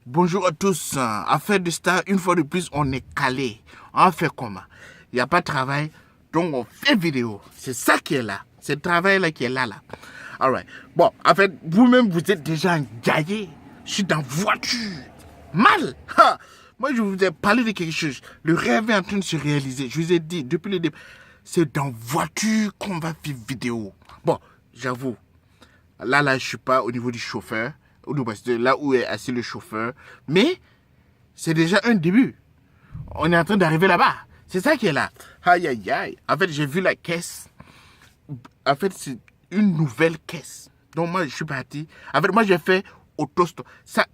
Bonjour à tous. Affaire de star, une fois de plus, on est calé. On fait comment? Il n'y a pas de travail, donc on fait vidéo. C'est ça qui est là. C'est le travail-là qui est là. Alright. Bon, en fait, vous-même, vous êtes déjà engaillé. Je suis dans voiture. Mal. Ha! Moi, je vous ai parlé de quelque chose. Le rêve est en train de se réaliser. Je vous ai dit, depuis le début, c'est dans voiture qu'on va faire vidéo. Bon, j'avoue. Là, je ne suis pas au niveau du chauffeur. Là où est assis le chauffeur. Mais c'est déjà un début. On est en train d'arriver là-bas. C'est ça qui est là. Aïe, aïe, aïe. En fait, j'ai vu la caisse. En fait, c'est une nouvelle caisse. Donc, moi, je suis parti. En fait, moi, j'ai fait autostop. Ça,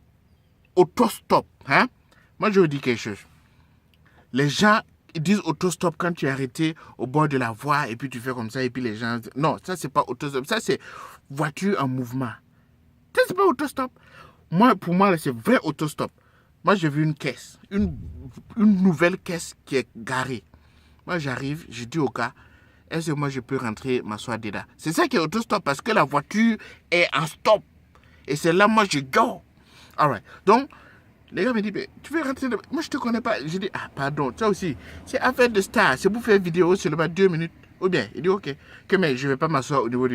autostop. Hein? Moi, je vous dis quelque chose. Les gens, ils disent autostop quand tu es arrêté au bord de la voie et puis tu fais comme ça et puis les gens... Non, ça, c'est pas autostop. Ça, c'est voiture en mouvement. Ça, c'est pas autostop. Pour moi, c'est vrai autostop. Moi, j'ai vu une caisse. Une nouvelle caisse qui est garée. Moi, j'arrive, je dis au gars, est-ce que moi, je peux rentrer m'asseoir dedans? C'est ça qui est autostop parce que la voiture est en stop. Et c'est là, moi, je go. Alright. Donc, les gars me disent, tu veux rentrer dedans? Moi, je te connais pas. Je dis, ah, pardon, ça aussi, c'est affaire de star. C'est pour faire vidéo seulement 2 minutes. Ou bien, il dit, ok. Que mais je vais pas m'asseoir au niveau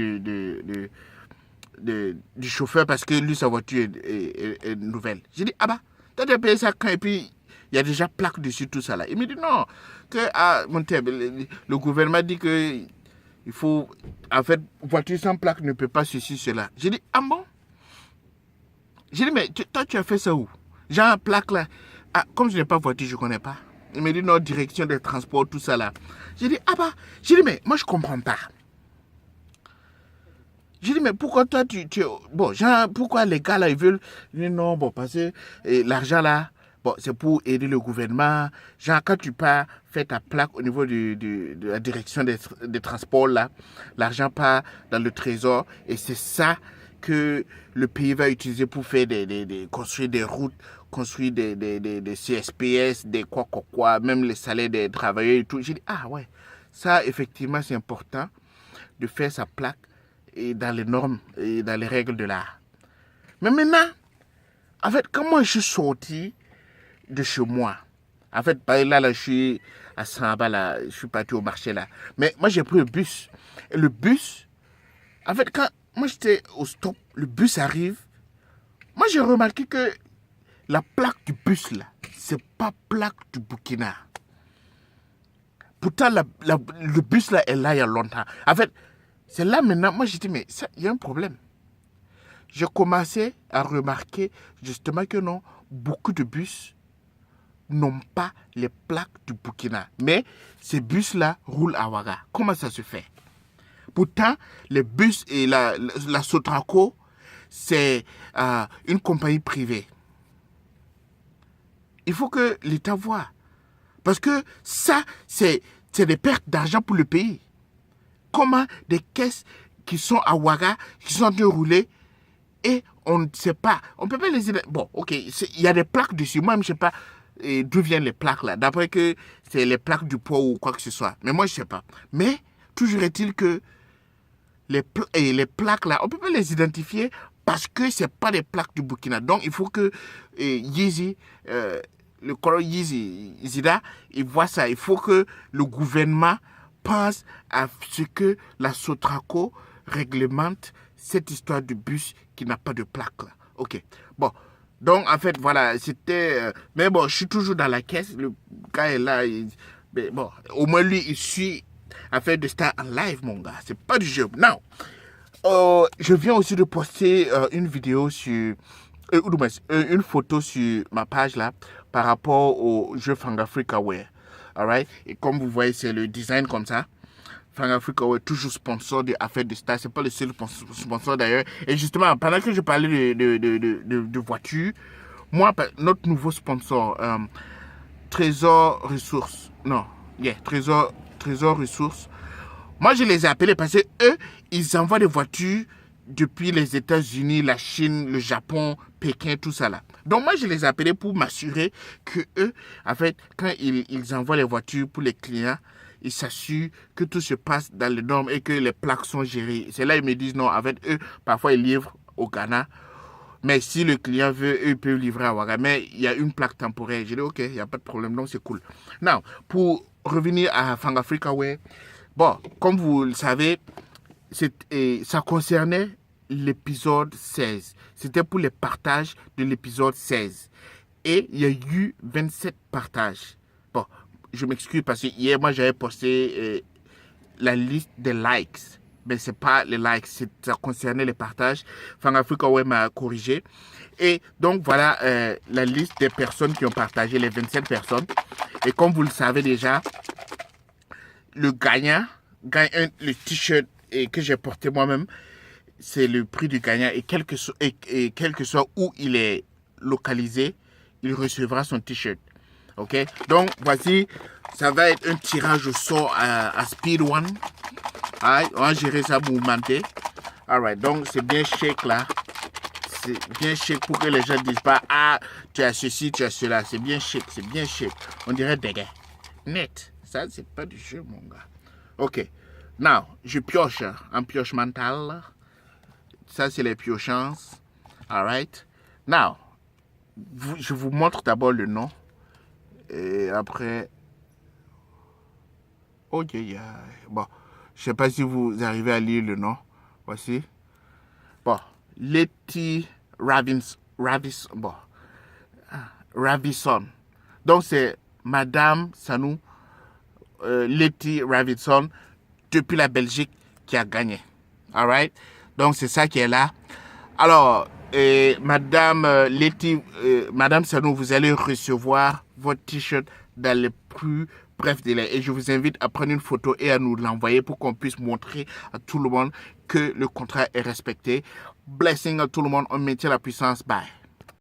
du chauffeur parce que lui, sa voiture est nouvelle. J'ai dit, ah bah, toi, tu as payé ça quand? Et puis, il y a déjà plaque dessus, tout ça là. Il me dit, non, que le gouvernement dit que il faut, en fait, voiture sans plaque ne peut pas ceci, cela. J'ai dit, ah bon? J'ai dit, mais toi, tu as fait ça où? Genre, plaque là. Ah, comme je n'ai pas voiture, je ne connais pas. Il me dit, non, direction des transports, tout ça là. J'ai dit, ah bah, j'ai dit, mais moi, je ne comprends pas. J'ai dit, mais pourquoi toi, bon, genre, pourquoi les gars, là, ils veulent... Non, bon, parce que l'argent, là, bon, c'est pour aider le gouvernement. Genre, quand tu pars faire ta plaque au niveau de la direction des transports, là, l'argent part dans le trésor. Et c'est ça que le pays va utiliser pour faire construire des routes, construire des CSPS, des quoi, même les salaires des travailleurs et tout. J'ai dit, ah ouais, ça, effectivement, c'est important de faire sa plaque et dans les normes et dans les règles de l'art. Mais maintenant, en fait, quand moi je suis sorti de chez moi, en fait, là je suis à Samba, là, je suis parti au marché, là. Mais moi, j'ai pris le bus. Et le bus, en fait, quand moi j'étais au stop, le bus arrive. Moi, j'ai remarqué que la plaque du bus, là, c'est pas plaque du Burkina. Pourtant, le bus, là, est là il y a longtemps. En fait, c'est là maintenant, moi j'ai dit, mais il y a un problème. J'ai commencé à remarquer justement que non, beaucoup de bus n'ont pas les plaques du Burkina. Mais ces bus-là roulent à Ouaga. Comment ça se fait? Pourtant, les bus et la Sotraco, c'est une compagnie privée. Il faut que l'État voie. Parce que ça, c'est des pertes d'argent pour le pays. Comment des caisses qui sont à Ouaga, qui sont en train de rouler, et on ne sait pas, on ne peut pas les aider. Bon, ok, il y a des plaques dessus. Moi, je ne sais pas d'où viennent les plaques là. D'après que c'est les plaques du port ou quoi que ce soit. Mais moi, je ne sais pas. Mais toujours est-il que les plaques là, on ne peut pas les identifier parce que ce n'est pas des plaques du Burkina. Donc, il faut que Yeezy, le colonel Yeezy, il voit ça. Il faut que le gouvernement pense à ce que la Sotraco réglemente cette histoire de bus qui n'a pas de plaque là. Ok. Bon. Donc, en fait, voilà, c'était... mais bon, je suis toujours dans la caisse. Le gars est là. Mais bon, au moins, lui, il suit affaire de star en live, mon gars. C'est pas du jeu. Non. Je viens aussi de poster une vidéo sur... une photo sur ma page là par rapport au jeu Fangafrica Wear. Alright? Et comme vous voyez, c'est le design comme ça. Fangafrica Wear, toujours sponsor de affaires de star. C'est pas le seul sponsor d'ailleurs. Et justement, pendant que je parlais de voitures, moi, notre nouveau sponsor, Trésor Ressources. Non, Trésor Ressources. Moi, je les ai appelés parce que eux, ils envoient des voitures depuis les États-Unis, la Chine, le Japon, Pékin, tout ça là. Donc moi, je les ai appelés pour m'assurer que eux, en fait, quand ils envoient les voitures pour les clients, ils s'assurent que tout se passe dans les normes et que les plaques sont gérées. C'est là ils me disent non, en fait, eux, parfois ils livrent au Ghana. Mais si le client veut, il peut livrer à Ouaga. Mais il y a une plaque temporaire. J'ai dit, ok, il n'y a pas de problème, donc c'est cool. Now, pour revenir à Fangafrica Way, bon, comme vous le savez, ça concernait l'épisode 16. C'était pour les partages de l'épisode 16. Et il y a eu 27 partages. Bon, je m'excuse parce que hier, moi, j'avais posté la liste des likes. Mais ce n'est pas les likes, ça concernait les partages. Fangafrica Way m'a corrigé. Et donc, voilà la liste des personnes qui ont partagé, les 27 personnes. Et comme vous le savez déjà, le gagnant gagne le t-shirt que j'ai porté moi-même. C'est le prix du gagnant. Et quel que soit où il est localisé, il recevra son t-shirt. Ok? Donc, voici, ça va être un tirage au sort à Speed One. Right, on va gérer ça mouvementé. Alright, donc c'est bien shake là. C'est bien shake pour que les gens ne disent pas ah, tu as ceci, tu as cela. C'est bien shake, c'est bien shake. On dirait des gars. Net. Ça, c'est pas du jeu, mon gars. Ok. Now, je pioche en pioche mentale. Ça, c'est les piochances. Alright. Now, je vous montre d'abord le nom. Et après. Ok, bon. Je ne sais pas si vous arrivez à lire le nom. Voici. Bon. Letty Ravison. Donc, c'est Madame Sanou Letty Ravison depuis la Belgique qui a gagné. All right? Donc, c'est ça qui est là. Alors, Madame Letty, Madame Sanou, vous allez recevoir votre t-shirt dans les plus brefs délais. Et je vous invite à prendre une photo et à nous l'envoyer pour qu'on puisse montrer à tout le monde que le contrat est respecté. Blessing à tout le monde. On maintient la puissance. Bye.